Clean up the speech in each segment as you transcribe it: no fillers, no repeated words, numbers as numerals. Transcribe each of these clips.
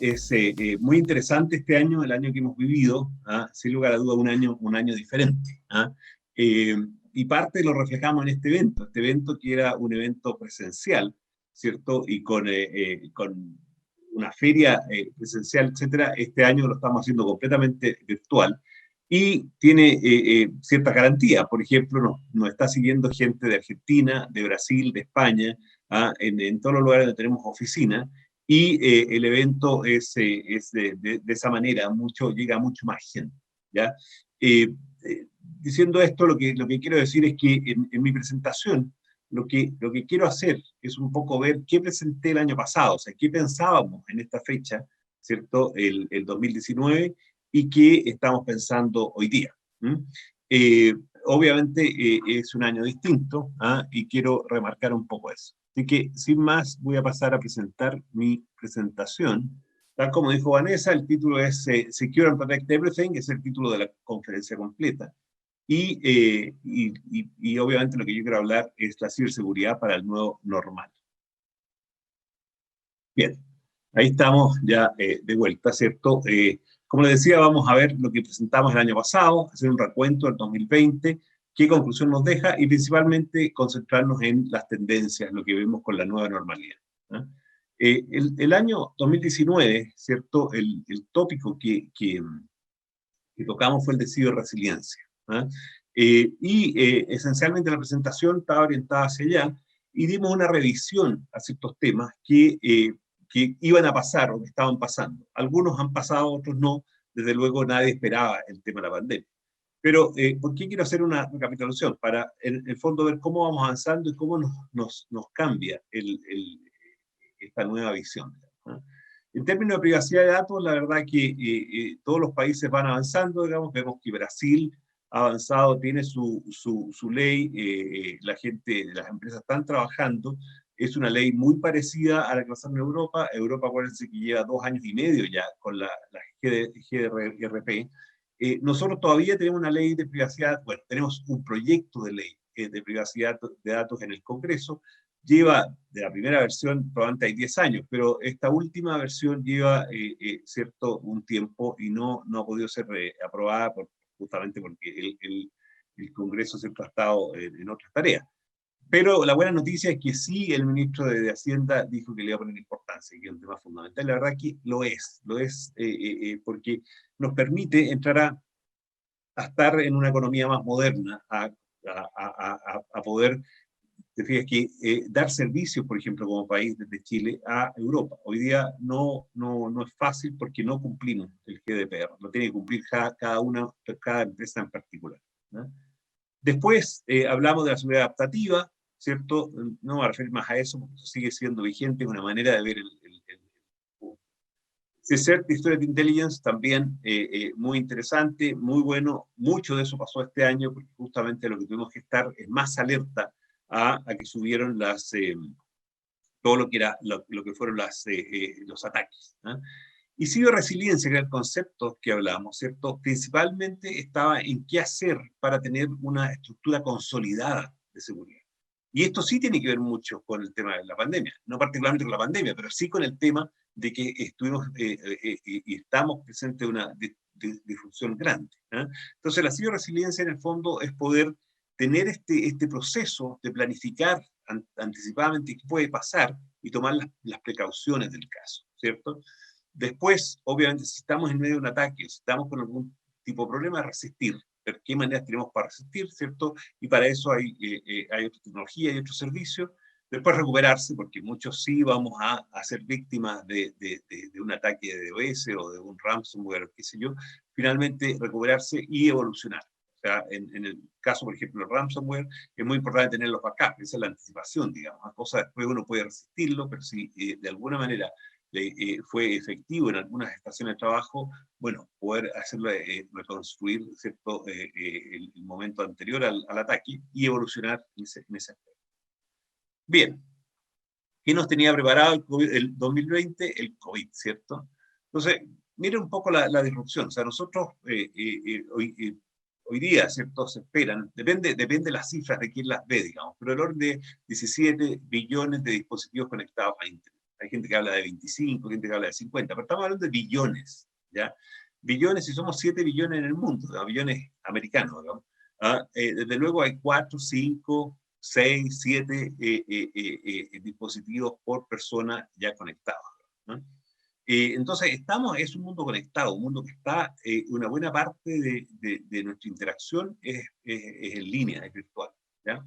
es muy interesante este año, el año que hemos vivido, ¿ah? Sin lugar a duda un año diferente. ¿Ah? Eh, y parte lo reflejamos en este evento que era un evento presencial, ¿cierto? Y con una feria presencial, etcétera. Este año lo estamos haciendo completamente virtual y tiene cierta garantía. Por ejemplo, nos está siguiendo gente de Argentina, de Brasil, de España, ¿ah? En todos los lugares donde tenemos oficina, y el evento es de esa manera, llega a mucho más gente, ¿ya? Diciendo esto, lo que quiero decir es que en mi presentación, lo que quiero hacer es un poco ver qué presenté el año pasado, o sea, qué pensábamos en esta fecha, ¿cierto? El 2019, y qué estamos pensando hoy día. ¿Mm? Eh, Obviamente es un año distinto, ¿ah? Y quiero remarcar un poco eso. Así que, sin más, voy a pasar a presentar mi presentación. Tal como dijo Vanessa, el título es Secure and Protect Everything, es el título de la conferencia completa. Y obviamente lo que yo quiero hablar es la ciberseguridad para el nuevo normal. Bien, ahí estamos ya de vuelta, ¿cierto? Como les decía, vamos a ver lo que presentamos el año pasado, hacer un recuento del 2020, qué conclusión nos deja y principalmente concentrarnos en las tendencias, lo que vemos con la nueva normalidad. ¿Ah? El año 2019, ¿cierto? El tópico que tocamos fue el de ciberresiliencia. ¿Ah? Esencialmente la presentación estaba orientada hacia allá y dimos una revisión a ciertos temas que iban a pasar o que estaban pasando. Algunos han pasado, otros no. Desde luego nadie esperaba el tema de la pandemia. Pero, ¿por qué quiero hacer una recapitulación? Para, en el fondo, ver cómo vamos avanzando y cómo nos cambia esta nueva visión. ¿No? En términos de privacidad de datos, la verdad que todos los países van avanzando, digamos, vemos que Brasil ha avanzado, tiene su ley, la gente, las empresas están trabajando, es una ley muy parecida a la que pasa en Europa. Europa, acuérdense que lleva 2 años y medio ya con la GDPR. Nosotros todavía tenemos una ley de privacidad, bueno, tenemos un proyecto de ley de privacidad de datos en el Congreso, lleva, de la primera versión, probablemente hay 10 años, pero esta última versión lleva, cierto, un tiempo y no ha podido ser aprobada justamente porque el Congreso siempre ha estado en otras tareas. Pero la buena noticia es que sí, el ministro de Hacienda dijo que le iba a poner importancia, que es un tema fundamental. La verdad que lo es porque nos permite entrar a estar en una economía más moderna, a poder, te fijas que dar servicios, por ejemplo, como país desde Chile a Europa. Hoy día no es fácil porque no cumplimos el GDPR, lo tiene que cumplir cada empresa en particular, ¿no? Después hablamos de la seguridad adaptativa, ¿cierto? No me voy a referir más a eso porque eso sigue siendo vigente, es una manera de ver el CSERT, Threat Intelligence, también muy interesante, muy bueno. Mucho de eso pasó este año porque justamente lo que tuvimos que estar es más alerta a que subieron todo lo que, lo que fueron los ataques. ¿Ah? Y ciberresiliencia, que era el concepto que hablábamos, ¿cierto? Principalmente estaba en qué hacer para tener una estructura consolidada de seguridad. Y esto sí tiene que ver mucho con el tema de la pandemia, no particularmente con la pandemia, pero sí con el tema de que estuvimos y estamos presentes en una disrupción grande. ¿Eh? Entonces, la ciberresiliencia en el fondo es poder tener este proceso de planificar anticipadamente qué puede pasar y tomar las precauciones del caso, ¿cierto? Después, obviamente, si estamos en medio de un ataque, si estamos con algún tipo de problema, resistir. Ver qué maneras tenemos para resistir, ¿cierto? Y para eso hay otra tecnología y otros servicios. Después recuperarse, porque muchos sí vamos a ser víctimas de un ataque de DOS o de un ransomware, qué sé yo. Finalmente, recuperarse y evolucionar. O sea, en el caso, por ejemplo, del ransomware, es muy importante tener los backups, esa es la anticipación, digamos. La cosa después uno puede resistirlo, pero si de alguna manera fue efectivo en algunas estaciones de trabajo, bueno, poder hacerlo, reconstruir, ¿cierto? El momento anterior al ataque y evolucionar en ese aspecto. Bien, ¿qué nos tenía preparado el 2020? El COVID, ¿cierto? Entonces, miren un poco la disrupción. O sea, nosotros hoy día, ¿cierto? Se esperan, depende de las cifras de quién las ve, digamos, pero el orden de 17 billones de dispositivos conectados a Internet. Hay gente que habla de 25, gente que habla de 50, pero estamos hablando de billones, ¿ya? Billones, y somos 7 billones en el mundo, ¿no? Billones americanos, ¿no? Desde luego hay 4, 5, 6, 7 dispositivos por persona ya conectados, ¿no? Entonces, es un mundo conectado, un mundo que está, una buena parte de nuestra interacción es en línea, es virtual, ¿ya?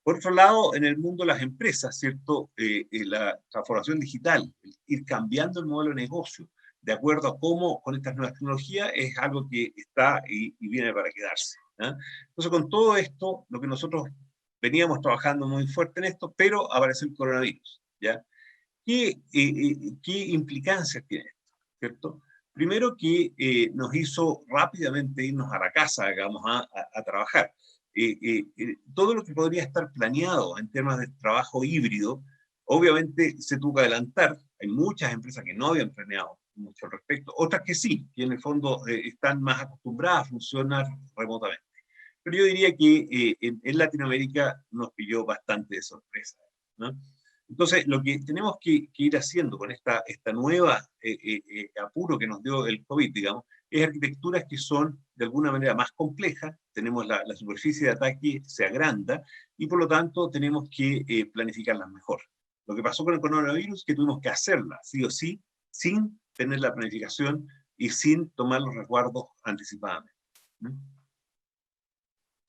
Por otro lado, en el mundo de las empresas, ¿cierto? La transformación digital, ir cambiando el modelo de negocio de acuerdo a cómo con estas nuevas tecnologías es algo que está y viene para quedarse, ¿ya? Entonces, con todo esto, lo que nosotros veníamos trabajando muy fuerte en esto, pero apareció el coronavirus, ¿ya? ¿Qué implicancias tiene esto? ¿Cierto? Primero que nos hizo rápidamente irnos a la casa, digamos, a trabajar. Todo lo que podría estar planeado en temas de trabajo híbrido, obviamente se tuvo que adelantar. Hay muchas empresas que no habían planeado mucho al respecto, otras que sí, que en el fondo están más acostumbradas a funcionar remotamente. Pero yo diría que en Latinoamérica nos pilló bastante de sorpresa, ¿no? Entonces, lo que tenemos que ir haciendo con esta nueva apuro que nos dio el COVID, digamos, es arquitecturas que son de alguna manera más complejas, tenemos la superficie de ataque se agranda y por lo tanto tenemos que planificarlas mejor. Lo que pasó con el coronavirus es que tuvimos que hacerla, sí o sí, sin tener la planificación y sin tomar los resguardos anticipadamente. ¿Mm?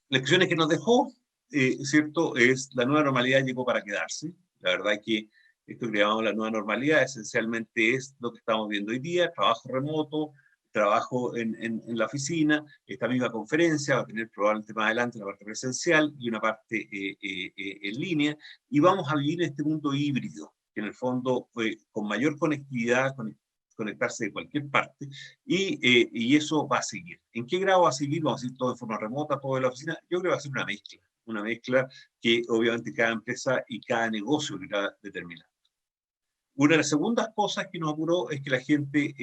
Lecciones que nos dejó, ¿cierto? Es la nueva normalidad llegó para quedarse. La verdad es que esto que llamamos la nueva normalidad esencialmente es lo que estamos viendo hoy día, trabajo remoto, trabajo en la oficina, esta misma conferencia va a tener probablemente más adelante una parte presencial y una parte en línea, y vamos a vivir en este mundo híbrido, que en el fondo con mayor conectividad, conectarse de cualquier parte, y eso va a seguir. ¿En qué grado va a seguir? Vamos a decir todo de forma remota, todo de la oficina. Yo creo que va a ser una mezcla que obviamente cada empresa y cada negocio irá determinando. Una de las segundas cosas que nos apuró es que la gente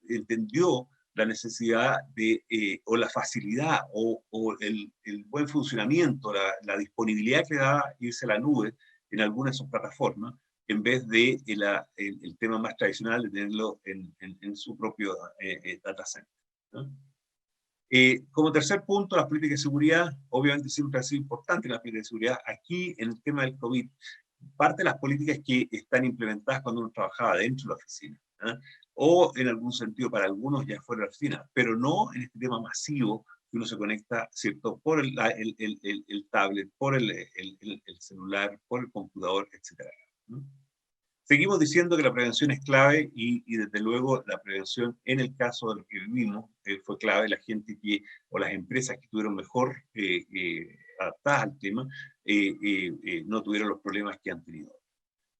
entendió la necesidad o la facilidad, o el buen funcionamiento, disponibilidad que da irse a la nube en algunas de sus plataformas, en vez de el tema más tradicional de tenerlo en su propio data center, ¿no? Como tercer punto, las políticas de seguridad, obviamente siempre ha sido importante la política de seguridad. Aquí, en el tema del COVID, parte de las políticas que están implementadas cuando uno trabajaba dentro de la oficina, ¿eh? O en algún sentido para algunos ya fuera de la oficina, pero no en este tema masivo que uno se conecta, ¿cierto? Por el tablet, por el celular, por el computador, etcétera, ¿no? Seguimos diciendo que la prevención es clave y desde luego la prevención en el caso de lo que vivimos fue clave. La gente o las empresas que estuvieron mejor adaptadas al tema no tuvieron los problemas que han tenido.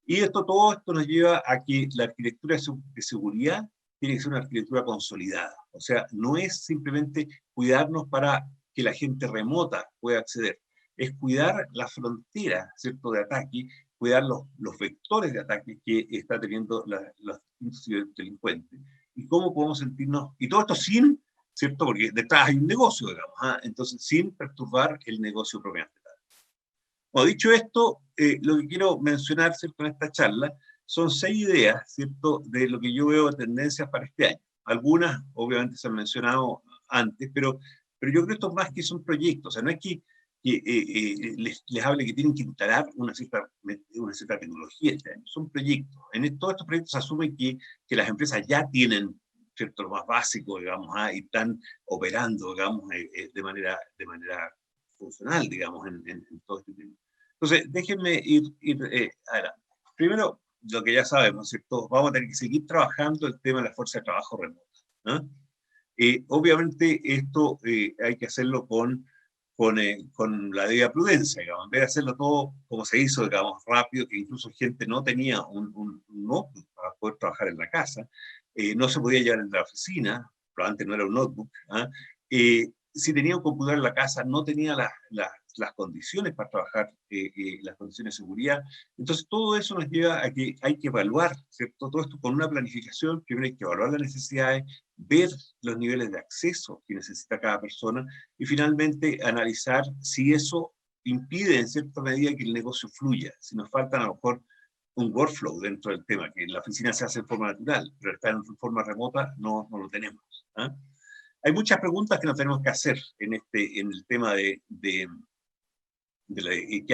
Y todo esto nos lleva a que la arquitectura de seguridad tiene que ser una arquitectura consolidada. O sea, no es simplemente cuidarnos para que la gente remota pueda acceder, es cuidar la frontera, ¿cierto?, de ataque, cuidar los vectores de ataque que está teniendo los distintos delincuentes. Y cómo podemos sentirnos, y todo esto sin, ¿cierto?, porque detrás hay un negocio, digamos, ¿ah? Entonces sin perturbar el negocio propiamente. Bueno, dicho esto, lo que quiero mencionar, ¿cierto?, en esta charla son 6 ideas, ¿cierto?, de lo que yo veo de tendencias para este año. Algunas, obviamente, se han mencionado antes, pero yo creo que esto es más que son proyectos. O sea, no es que les hable que tienen que instalar una cierta tecnología este año. Son proyectos. Todos estos proyectos asumen que las empresas ya tienen, ¿cierto?, lo más básico, digamos, y están operando, digamos, de manera funcional, digamos, en todo este tema. Entonces, déjenme ir adelante. Primero, lo que ya sabemos, ¿cierto? Vamos a tener que seguir trabajando el tema de la fuerza de trabajo remota, ¿no? Obviamente, esto hay que hacerlo con la debida prudencia, digamos, en vez de hacerlo todo como se hizo, digamos, rápido, que incluso gente no tenía un notebook para poder trabajar en la casa, no se podía llevar en la oficina, probablemente no era un notebook, ¿ah? Si tenía un computador en la casa, no tenía las condiciones para trabajar, las condiciones de seguridad. Entonces, todo eso nos lleva a que hay que evaluar, ¿cierto? Todo esto con una planificación. Primero hay que evaluar las necesidades, ver los niveles de acceso que necesita cada persona y finalmente analizar si eso impide en cierta medida que el negocio fluya. Si nos faltan a lo mejor un workflow dentro del tema, que en la oficina se hace en forma natural, pero está en forma remota no lo tenemos. ¿Ah? Hay muchas preguntas que nos tenemos que hacer en el tema qué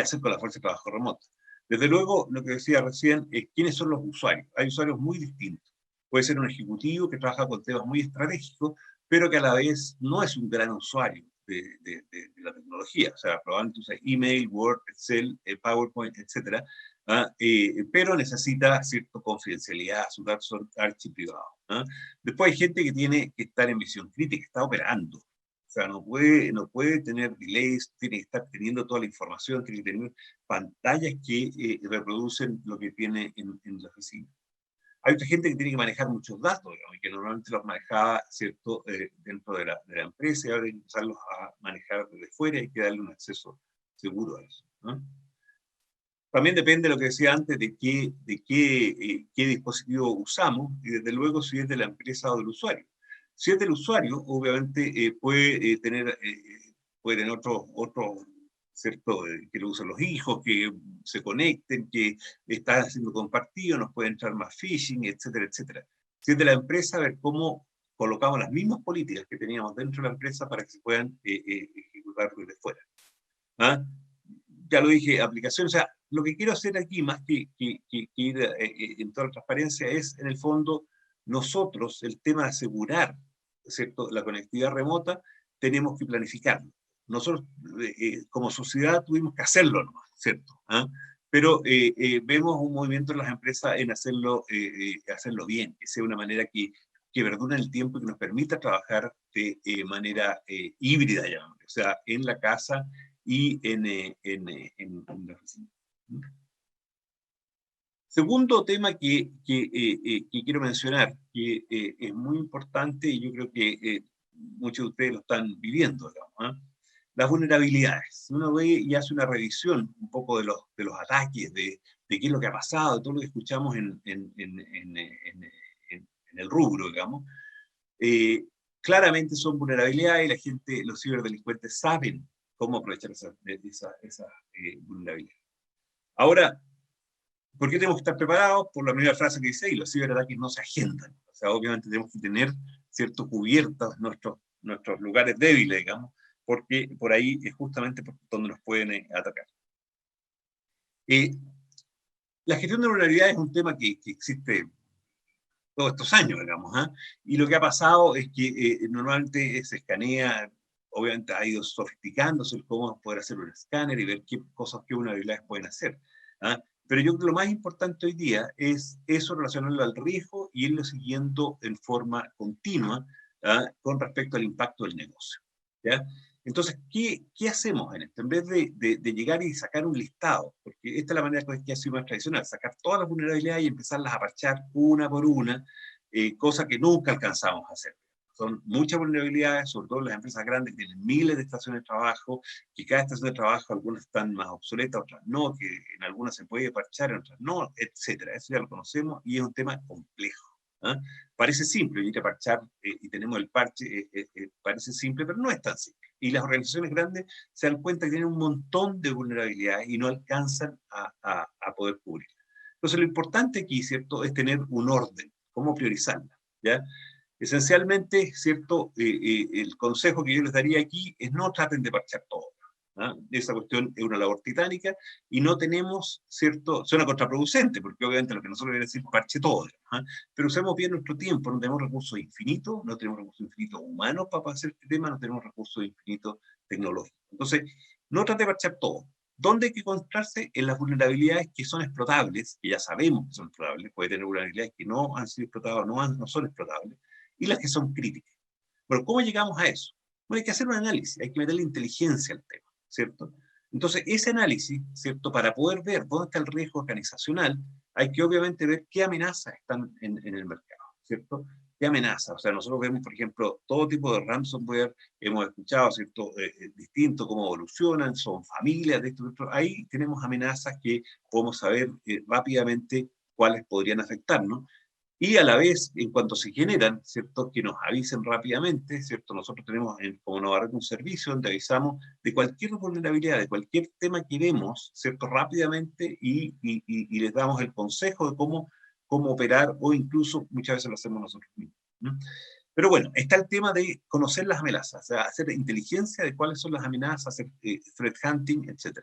hacer con la fuerza de trabajo remota. Desde luego, lo que decía recién es quiénes son los usuarios. Hay usuarios muy distintos. Puede ser un ejecutivo que trabaja con temas muy estratégicos, pero que a la vez no es un gran usuario de la tecnología. O sea, probablemente usa email, Word, Excel, PowerPoint, etc. Pero necesita cierta confidencialidad, sus datos son archiprivados. ¿Ah? Después hay gente que tiene que estar en visión crítica, que está operando. O sea, no puede tener delays, tiene que estar teniendo toda la información, tiene que tener pantallas que reproducen lo que tiene en la oficina. Hay otra gente que tiene que manejar muchos datos, digamos, y que normalmente los manejaba, ¿cierto?, dentro de la empresa, y ahora hay que empezarlos a manejar desde fuera y hay que darle un acceso seguro a eso, ¿no? También depende de lo que decía antes, qué dispositivo usamos, y desde luego si es de la empresa o del usuario. Si es del usuario, obviamente puede tener otro ¿cierto? Que lo usen los hijos, que se conecten, que están haciendo compartido, nos puede entrar más phishing, etcétera, etcétera. Si es de la empresa, ver cómo colocamos las mismas políticas que teníamos dentro de la empresa para que se puedan ejecutar desde fuera. ¿Ah? Ya lo dije, aplicación, o sea, lo que quiero hacer aquí, más que ir en toda la transparencia, es, en el fondo, nosotros, el tema de asegurar, ¿cierto?, la conectividad remota, tenemos que planificarlo. Nosotros, como sociedad, tuvimos que hacerlo nomás, ¿cierto? ¿Ah? Pero vemos un movimiento en las empresas en hacerlo bien, que sea una manera que perdure el tiempo y que nos permita trabajar de manera híbrida, digamos, o sea, en la casa y en la oficina. Segundo tema que quiero mencionar, que es muy importante y yo creo que muchos de ustedes lo están viviendo, digamos, ¿eh? Las vulnerabilidades. Uno ve y hace una revisión un poco de los ataques, de qué es lo que ha pasado, de todo lo que escuchamos en el rubro, digamos. Eh, Claramente son vulnerabilidades y la gente, los ciberdelincuentes saben cómo aprovechar esa vulnerabilidad. Ahora, ¿por qué tenemos que estar preparados? Por la primera frase que dice ahí, los ciberataques no se agendan. O sea, obviamente tenemos que tener cierto cubiertos nuestros lugares débiles, digamos, porque por ahí es justamente por donde nos pueden atacar. Eh, la gestión de vulnerabilidades es un tema que existe todos estos años, digamos, ¿eh? Y lo que ha pasado es que normalmente se escanea, obviamente ha ido sofisticándose cómo poder hacer un escáner y ver qué cosas, qué vulnerabilidades pueden hacer. ¿Ah? Pero yo creo que lo más importante hoy día es eso relacionarlo al riesgo y irlo siguiendo en forma continua, ¿ah?, con respecto al impacto del negocio. ¿Ya? Entonces, ¿qué hacemos en esto? En vez de llegar y sacar un listado, porque esta es la manera que ha sido más tradicional, sacar todas las vulnerabilidades y empezarlas a parchar una por una, cosa que nunca alcanzamos a hacer. Son muchas vulnerabilidades, sobre todo en las empresas grandes, que tienen miles de estaciones de trabajo, que cada estación de trabajo, algunas están más obsoletas, otras no, que en algunas se puede parchar, en otras no, etcétera. Eso ya lo conocemos y es un tema complejo. ¿Ah? Parece simple, ir a parchar y tenemos el parche, parece simple, pero no es tan simple. Y las organizaciones grandes se dan cuenta que tienen un montón de vulnerabilidades y no alcanzan a poder cubrir. Entonces, lo importante aquí, ¿cierto?, es tener un orden, cómo priorizarla, ¿ya? Esencialmente, ¿cierto?, el consejo que yo les daría aquí es no traten de parchar todo. ¿Ah? Esa cuestión es una labor titánica y no tenemos, ¿cierto? Suena contraproducente, porque obviamente lo que nosotros queremos decir parche todo, ¿ah? Pero usemos bien nuestro tiempo, no tenemos recursos infinitos, no tenemos recursos infinitos humanos para hacer este tema, no tenemos recursos infinitos tecnológicos. Entonces, no trate de parchar todo. ¿Dónde hay que concentrarse? En las vulnerabilidades que son explotables, que ya sabemos que son explotables, puede tener vulnerabilidades que no han sido explotadas, no son explotables, y las que son críticas. Pero ¿cómo llegamos a eso? Bueno, hay que hacer un análisis, hay que meterle inteligencia al tema, ¿cierto? Entonces, ese análisis, ¿cierto? Para poder ver dónde está el riesgo organizacional, hay que obviamente ver qué amenazas están en el mercado, ¿cierto? ¿Qué amenazas? O sea, nosotros vemos, por ejemplo, todo tipo de ransomware, hemos escuchado, ¿cierto? Distinto cómo evolucionan, son familias de esto. Ahí tenemos amenazas que podemos saber rápidamente cuáles podrían afectarnos. Y a la vez, en cuanto se generan, ¿cierto?, que nos avisen rápidamente, ¿cierto? Nosotros tenemos como Novarret un servicio donde avisamos de cualquier vulnerabilidad, de cualquier tema que vemos, ¿cierto?, rápidamente y les damos el consejo de cómo operar, o incluso muchas veces lo hacemos nosotros mismos, ¿no? Pero bueno, está el tema de conocer las amenazas, o sea, hacer inteligencia de cuáles son las amenazas, hacer threat hunting, etc.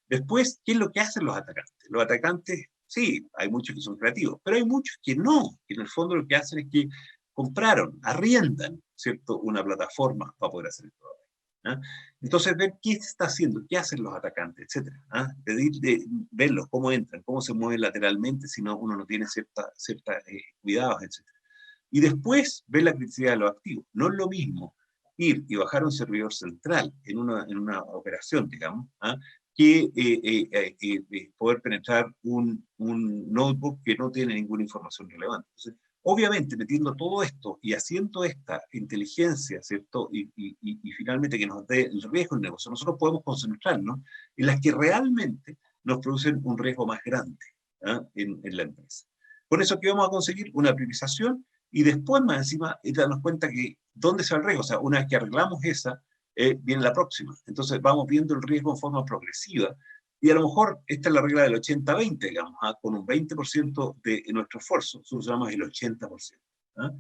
Después, ¿qué es lo que hacen los atacantes? Los atacantes, sí, hay muchos que son creativos, pero hay muchos que no, que en el fondo lo que hacen es que compraron, arriendan, ¿cierto?, una plataforma para poder hacer esto. ¿Ah? Entonces, ver qué se está haciendo, qué hacen los atacantes, etc. ¿Ah? Verlos, cómo entran, cómo se mueven lateralmente, si no, uno no tiene cierta cuidados, etc. Y después ver la criticidad de los activos. No es lo mismo ir y bajar un servidor central en una operación, digamos, ¿ah?, que poder penetrar un notebook que no tiene ninguna información relevante. Entonces, obviamente, metiendo todo esto y haciendo esta inteligencia, ¿cierto? Y finalmente que nos dé el riesgo del negocio, nosotros podemos concentrarnos en las que realmente nos producen un riesgo más grande, ¿ah?, en la empresa. Con eso, ¿qué vamos a conseguir? Una priorización y después, más encima, darnos cuenta que dónde se va el riesgo. O sea, una vez que arreglamos esa, viene la próxima. Entonces vamos viendo el riesgo en forma progresiva y a lo mejor esta es la regla del 80-20, digamos, ¿ah?, con un 20% de nuestro esfuerzo solucionamos el 80%. ¿Ah?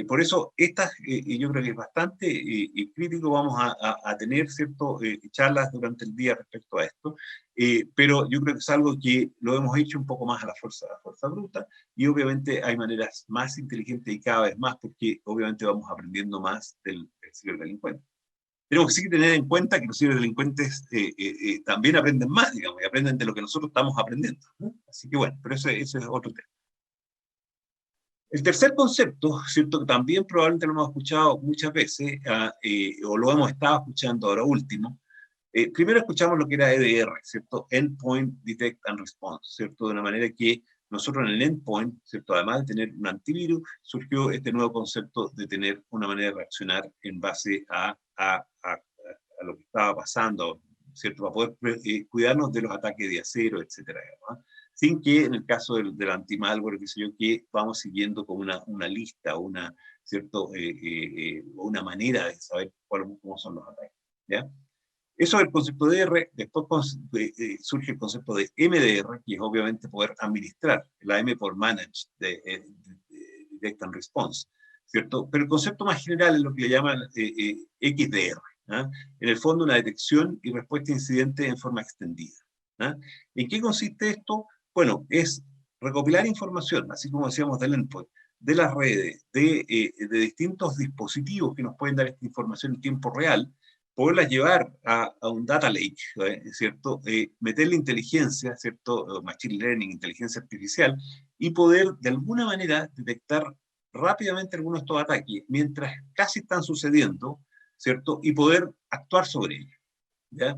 Por eso, yo creo que es bastante crítico. Vamos a tener, ¿cierto?, charlas durante el día respecto a esto, pero yo creo que es algo que lo hemos hecho un poco más a la fuerza bruta, y obviamente hay maneras más inteligentes y cada vez más, porque obviamente vamos aprendiendo más del ciberdelincuente. Tenemos que sí tener en cuenta que los ciberdelincuentes también aprenden más, digamos, y aprenden de lo que nosotros estamos aprendiendo, ¿no? Así que bueno, pero ese es otro tema. El tercer concepto, ¿cierto?, que también probablemente lo hemos escuchado muchas veces, o lo hemos estado escuchando ahora último. Primero escuchamos lo que era EDR, ¿cierto? Endpoint Detect and Response, ¿cierto? De una manera que nosotros en el endpoint, ¿cierto?, además de tener un antivirus, surgió este nuevo concepto de tener una manera de reaccionar en base a lo que estaba pasando, ¿cierto?, para poder cuidarnos de los ataques de acero, etcétera, ¿no? Sin que en el caso del anti-malware, qué sé yo, que vamos siguiendo como una lista, ¿cierto?, una manera de saber cómo son los ataques, ¿ya? Eso es el concepto de R. Después surge el concepto de MDR, que es obviamente poder administrar, la M por Manage, de Detect and Response, ¿cierto? Pero el concepto más general es lo que le llaman XDR, ¿ah? En el fondo, una detección y respuesta a incidentes en forma extendida, ¿ah? ¿En qué consiste esto? Bueno, es recopilar información, así como decíamos del endpoint, de las redes, de distintos dispositivos que nos pueden dar esta información en tiempo real, poderlas llevar a un data lake, ¿cierto? Meterle inteligencia, ¿cierto? Machine learning, inteligencia artificial, y poder de alguna manera detectar rápidamente algunos de estos ataques mientras casi están sucediendo, ¿cierto? Y poder actuar sobre ellos, ¿ya?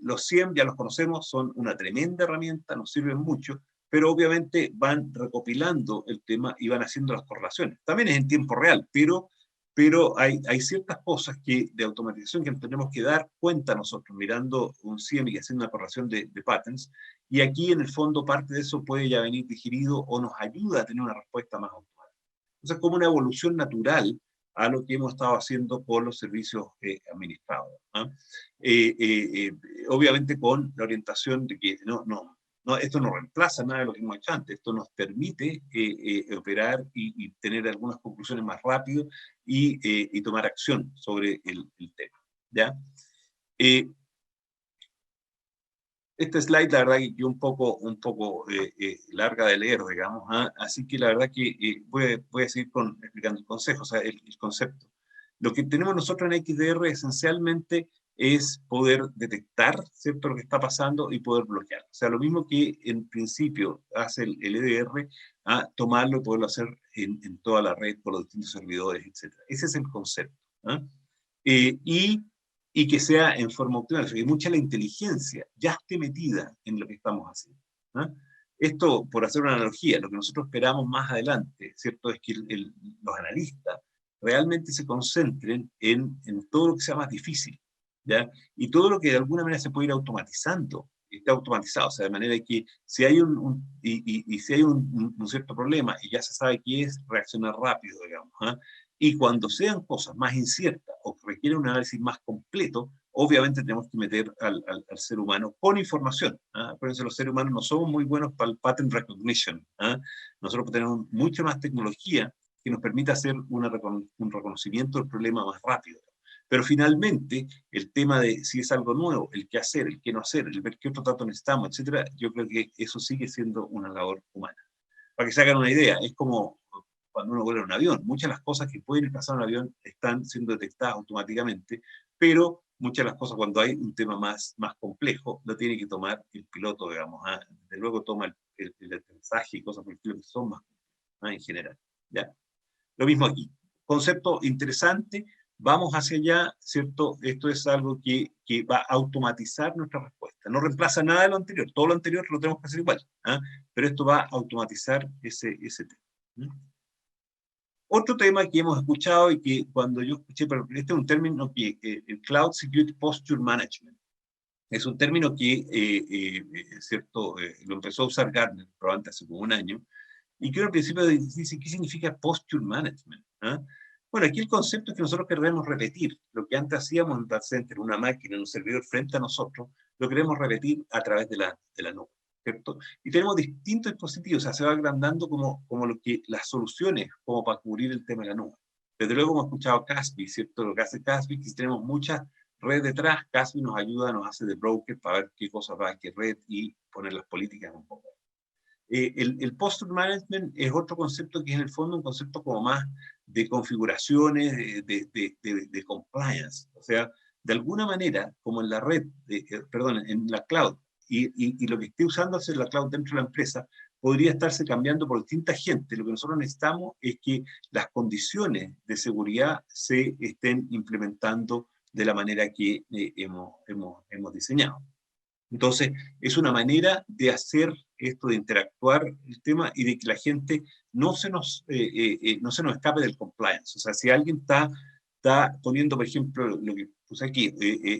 Los SIEM ya los conocemos, son una tremenda herramienta, nos sirven mucho, pero obviamente van recopilando el tema y van haciendo las correlaciones. También es en tiempo real, pero hay ciertas cosas de automatización que tenemos que dar cuenta nosotros, mirando un SIEM y haciendo una correlación de patterns, y aquí en el fondo parte de eso puede ya venir digerido o nos ayuda a tener una respuesta más automática. Entonces, como una evolución natural a lo que hemos estado haciendo con los servicios administrados, ¿ah? Obviamente con la orientación de que esto no reemplaza nada de lo que hemos hecho antes, esto nos permite operar y tener algunas conclusiones más rápido y tomar acción sobre el tema, ¿ya? Este slide, la verdad, que un poco larga de leer, digamos, ¿ah? Así que la verdad que voy a seguir explicando el consejo, o sea, el concepto. Lo que tenemos nosotros en XDR esencialmente es poder detectar, ¿cierto?, lo que está pasando y poder bloquear. O sea, lo mismo que en principio hace el EDR, a tomarlo y poderlo hacer en toda la red por los distintos servidores, etc. Ese es el concepto, ¿ah? Y que sea en forma optimal, que mucha la inteligencia ya esté metida en lo que estamos haciendo, ¿no? Esto, por hacer una analogía, lo que nosotros esperamos más adelante, ¿cierto?, es que los analistas realmente se concentren en todo lo que sea más difícil, ¿ya? Y todo lo que de alguna manera se puede ir automatizando, esté automatizado, o sea, de manera que si hay si hay un cierto problema y ya se sabe qué es, reaccionar rápido, digamos. ¿Ah? Y cuando sean cosas más inciertas o que requieren un análisis más completo, obviamente tenemos que meter al ser humano con información. ¿Ah? Por eso los seres humanos no somos muy buenos para el pattern recognition. ¿Ah? Nosotros tenemos mucha más tecnología que nos permite hacer un reconocimiento del problema más rápido. Pero finalmente, el tema de si es algo nuevo, el qué hacer, el qué no hacer, el ver qué otro dato necesitamos, etcétera, yo creo que eso sigue siendo una labor humana. Para que se hagan una idea, es como cuando uno vuela en un avión. Muchas de las cosas que pueden pasar en un avión están siendo detectadas automáticamente, pero muchas de las cosas cuando hay un tema más complejo, lo tiene que tomar el piloto, digamos. ¿Ah? Desde luego toma el aterrizaje y cosas por el estilo que son más en general. ¿Ya? Lo mismo aquí. Concepto interesante, vamos hacia allá, ¿cierto? Esto es algo que va a automatizar nuestra respuesta. No reemplaza nada de lo anterior, todo lo anterior lo tenemos que hacer igual, ¿eh? Pero esto va a automatizar ese tema. Otro tema que hemos escuchado y que cuando yo escuché, pero este es un término que el Cloud Security Posture Management, es un término que, ¿cierto? Lo empezó a usar Gartner, probablemente hace como un año, y que uno al principio dice, ¿qué significa posture management? ¿Ah? Bueno, aquí el concepto es que nosotros queremos repetir lo que antes hacíamos en un data center, una máquina, en un servidor frente a nosotros, lo queremos repetir a través de la nube, ¿cierto? Y tenemos distintos dispositivos, o sea, se va agrandando como lo que, las soluciones como para cubrir el tema de la nube. Desde luego hemos escuchado Caspi, ¿cierto? Lo que hace Caspi, que tenemos muchas redes detrás, Caspi nos ayuda, nos hace de broker para ver qué cosas va a qué red y poner las políticas un poco. El posture management es otro concepto que es en el fondo un concepto como más de configuraciones, de compliance. O sea, de alguna manera, como en la red, perdón, en la cloud, y lo que esté usándose en la cloud dentro de la empresa, podría estarse cambiando por distinta gente. Lo que nosotros necesitamos es que las condiciones de seguridad se estén implementando de la manera que hemos diseñado. Entonces, es una manera de hacer esto, de interactuar el tema y de que la gente no se nos escape del compliance. O sea, si alguien está poniendo, por ejemplo, lo que puse aquí,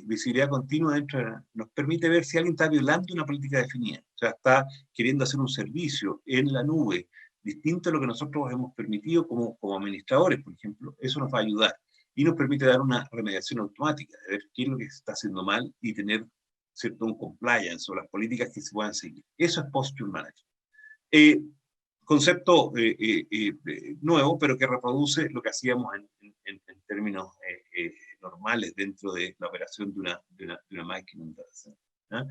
visibilidad continua dentro, nos permite ver si alguien está violando una política definida. O sea, está queriendo hacer un servicio en la nube distinto a lo que nosotros hemos permitido como administradores, por ejemplo. Eso nos va a ayudar y nos permite dar una remediación automática, de ver qué es lo que se está haciendo mal y tener, ¿cierto?, un compliance o las políticas que se puedan seguir. Eso es posture management. Concepto nuevo, pero que reproduce lo que hacíamos en términos normales dentro de la operación de una máquina. ¿Ah?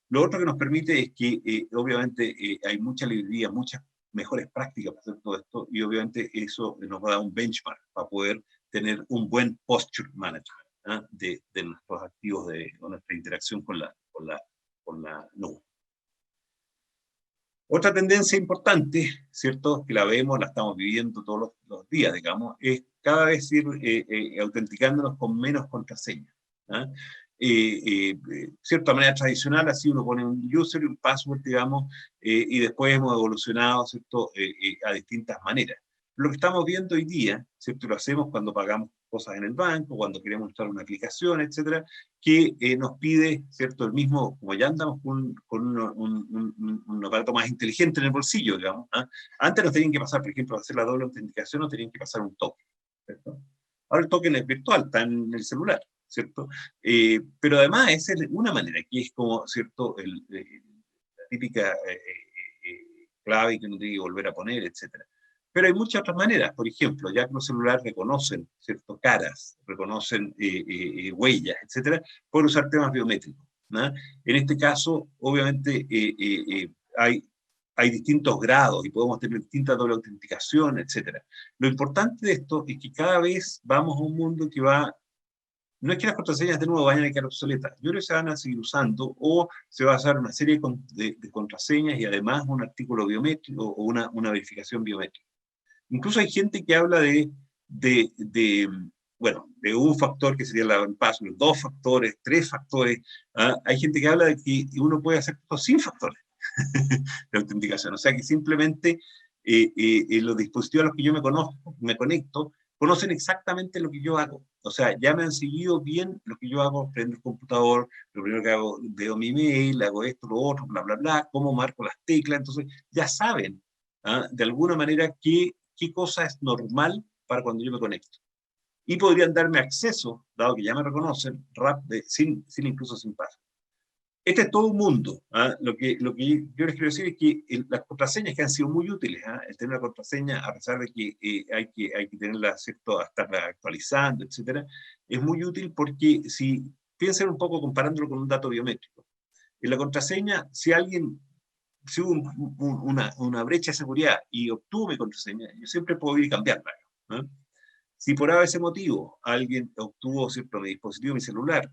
Lo otro que nos permite es que, obviamente, hay mucha librería, muchas mejores prácticas para hacer todo esto, y obviamente eso nos va a dar un benchmark para poder tener un buen posture management. ¿Ah? De nuestros activos, de nuestra interacción con la nube. Otra tendencia importante, ¿cierto?, que la vemos, la estamos viviendo todos los días, digamos, es cada vez ir autenticándonos con menos contraseñas. ¿Ah? Cierta manera tradicional, así uno pone un user y un password, digamos, y después hemos evolucionado, ¿cierto?, a distintas maneras. Lo que estamos viendo hoy día, ¿cierto?, lo hacemos cuando pagamos cosas en el banco, cuando queremos instalar una aplicación, etcétera, que nos pide, ¿cierto?, el mismo, como ya andamos con un aparato más inteligente en el bolsillo, digamos. ¿Ah? Antes nos tenían que pasar, por ejemplo, para hacer la doble autenticación, nos tenían que pasar un token, ¿cierto? Ahora el token es virtual, está en el celular, ¿cierto? Pero además esa es una manera, que es como, ¿cierto?, la típica clave que uno tiene que volver a poner, etcétera. Pero hay muchas otras maneras. Por ejemplo, ya que los celulares reconocen, ¿cierto?, caras, reconocen huellas, etcétera, pueden usar temas biométricos, ¿no? En este caso, obviamente, hay distintos grados y podemos tener distintas doble autenticación, etcétera. Lo importante de esto es que cada vez vamos a un mundo que va. No es que las contraseñas de nuevo vayan a quedar obsoletas, yo creo que se van a seguir usando o se va a usar una serie de contraseñas y además un artículo biométrico o una verificación biométrica. Incluso hay gente que habla bueno, de un factor que sería el password, 2 factores, 3 factores. ¿Ah? Hay gente que habla de que uno puede hacer esto sin factores de autenticación. O sea que simplemente los dispositivos a los que yo me conecto conocen exactamente lo que yo hago. O sea, ya me han seguido bien lo que yo hago, prendo el computador, lo primero que hago, veo mi mail, hago esto, lo otro, bla, bla, bla, cómo marco las teclas, entonces ya saben, ¿ah? De alguna manera qué cosa es normal para cuando yo me conecto. Y podrían darme acceso, dado que ya me reconocen, sin incluso sin paso. Este es todo un mundo. ¿Ah? Lo que yo les quiero decir es que las contraseñas que han sido muy útiles, ¿ah? El tener una contraseña, a pesar de que, hay que tenerla, ¿cierto?, a estarla actualizando, etcétera, es muy útil porque si piensen un poco comparándolo con un dato biométrico. En la contraseña, si hubo una brecha de seguridad y obtuvo mi contraseña, yo siempre puedo ir y cambiarla, ¿no? Si por ese motivo alguien obtuvo, ¿cierto?, mi dispositivo, mi celular,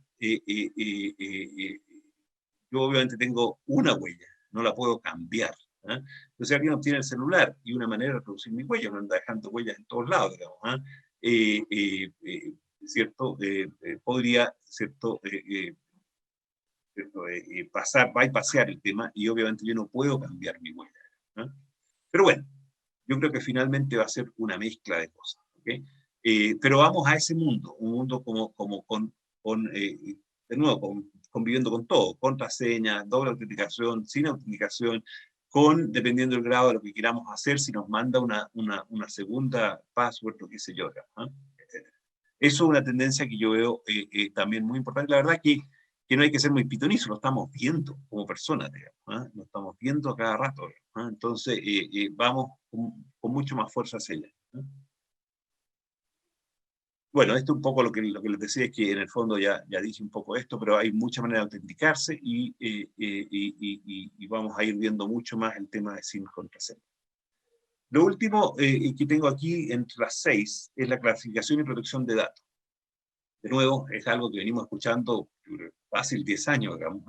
yo obviamente tengo una huella, no la puedo cambiar. ¿Ah? Entonces alguien obtiene el celular y una manera de reducir mi huella, no anda dejando huellas en todos lados, digamos. ¿Ah? ¿Cierto? Podría, ¿cierto? ¿Cierto? Bypasear el tema y obviamente yo no puedo cambiar mi huella. ¿Ah? Pero bueno, yo creo que finalmente va a ser una mezcla de cosas. ¿Okay? Pero vamos a ese mundo, un mundo como de nuevo, conviviendo con todo, contraseña, doble autenticación, sin autenticación, dependiendo del grado de lo que queramos hacer, si nos manda una segunda password o qué sé yo. ¿Eh? Eso es una tendencia que yo veo también muy importante. La verdad que no hay que ser muy pitonizo, lo estamos viendo como personas, digamos, ¿eh? Lo estamos viendo a cada rato. ¿Eh? Entonces, vamos con mucho más fuerza hacia allá. ¿Eh? Bueno, esto un poco lo que les decía es que en el fondo ya dije un poco esto, pero hay muchas maneras de autenticarse y vamos a ir viendo mucho más el tema de sin contraseña. Lo último que tengo aquí entre las 6 es la clasificación y protección de datos. De nuevo, es algo que venimos escuchando fácil 10 años, digamos,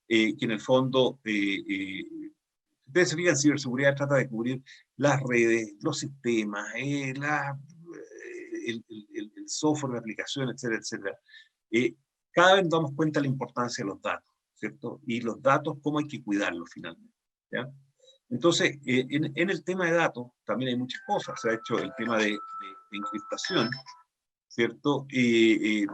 que en el fondo, ustedes se fijan, ciberseguridad trata de cubrir las redes, los sistemas, el software, la aplicación, etcétera, etcétera. Cada vez nos damos cuenta de la importancia de los datos, ¿cierto? Y los datos, cómo hay que cuidarlos finalmente, ¿ya? Entonces, en el tema de datos también hay muchas cosas. Se ha hecho el tema de encriptación, ¿cierto?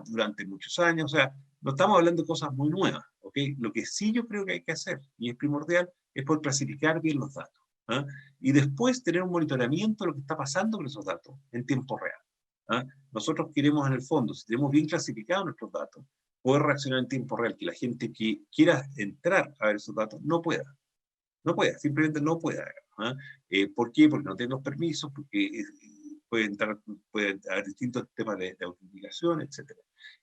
Durante muchos años, o sea, no estamos hablando de cosas muy nuevas, ¿ok? Lo que sí yo creo que hay que hacer, y es primordial, es poder clasificar bien los datos, ¿ah? Y después tener un monitoramiento de lo que está pasando con esos datos en tiempo real. ¿Ah? Nosotros queremos, en el fondo, si tenemos bien clasificados nuestros datos, poder reaccionar en tiempo real, que la gente que quiera entrar a ver esos datos no pueda. No pueda, simplemente no pueda. ¿Ah? ¿Por qué? Porque no tiene los permisos, porque puede haber distintos temas de autenticación, etc.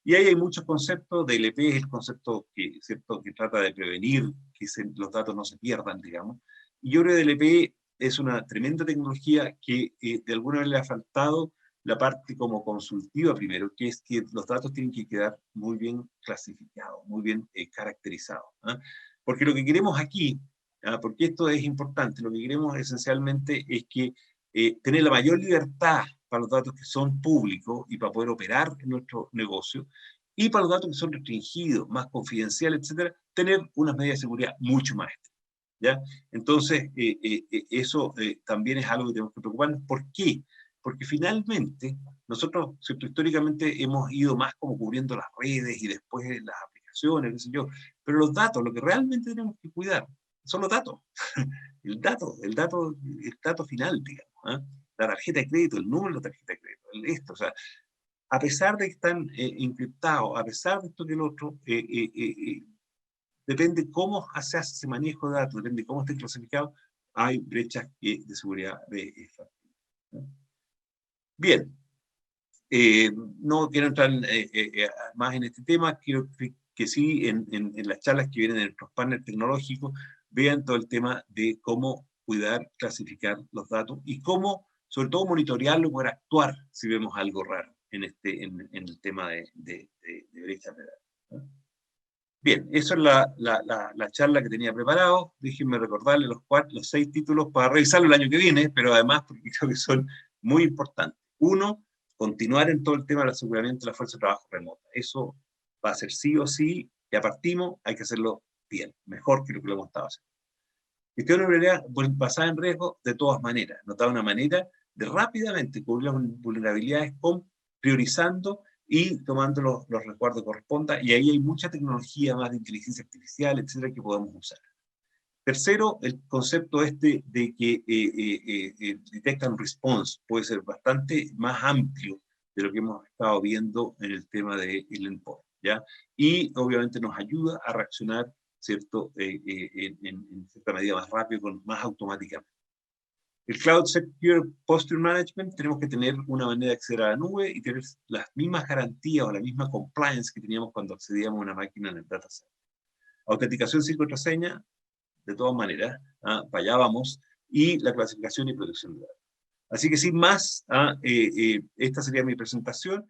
Y ahí hay muchos conceptos. DLP es el concepto ¿cierto?, que trata de prevenir que los datos no se pierdan, digamos. Y yo creo que DLP es una tremenda tecnología que de alguna manera le ha faltado la parte como consultiva primero, que es que los datos tienen que quedar muy bien clasificados, muy bien caracterizados. ¿Ah? Porque lo que queremos aquí, porque esto es importante, lo que queremos esencialmente es que tener la mayor libertad para los datos que son públicos y para poder operar en nuestro negocio, y para los datos que son restringidos, más confidenciales, etcétera, tener unas medidas de seguridad mucho más estrictas. ¿Ya? Entonces, eso también es algo que tenemos que preocuparnos. ¿Por qué? Porque finalmente nosotros, ¿cierto?, históricamente hemos ido más como cubriendo las redes y después las aplicaciones, qué sé yo, pero los datos, lo que realmente tenemos que cuidar, son los datos. El dato final, digamos. ¿Eh? La tarjeta de crédito, el número de la tarjeta de crédito, esto, o sea, a pesar de que están encriptados, a pesar de esto que el otro, depende cómo se hace ese manejo de datos, depende cómo estén clasificados, hay brechas de seguridad de esta. Bien, no quiero entrar más en este tema, quiero que sí, en las charlas que vienen de nuestros partners tecnológicos, vean todo el tema de cómo cuidar, clasificar los datos y cómo, sobre todo, monitorearlo para actuar si vemos algo raro en el tema de brechas de datos, ¿no? Bien, eso es la charla que tenía preparado. Déjenme recordarles los 6 títulos para revisarlo el año que viene, pero además porque creo que son muy importantes. Uno, continuar en todo el tema del aseguramiento de la fuerza de trabajo remota. Eso va a ser sí o sí, ya partimos, hay que hacerlo bien, mejor que lo que lo hemos estado haciendo. Gestión de vulnerabilidad basada en riesgo, de todas maneras, no de una manera de rápidamente cubrir las vulnerabilidades priorizando y tomando los resguardos que corresponda, y ahí hay mucha tecnología más de inteligencia artificial, etcétera, que podemos usar. Tercero, el concepto este de que detect and response puede ser bastante más amplio de lo que hemos estado viendo en el tema del endpoint, ¿ya? Y obviamente nos ayuda a reaccionar, ¿cierto?, en cierta medida más rápido, más automáticamente. El Cloud Secure Posture Management, tenemos que tener una manera de acceder a la nube y tener las mismas garantías o la misma compliance que teníamos cuando accedíamos a una máquina en el data center. Autenticación sin contraseña, de todas maneras, para allá vamos, y la clasificación y protección de datos. Así que sin más, esta sería mi presentación.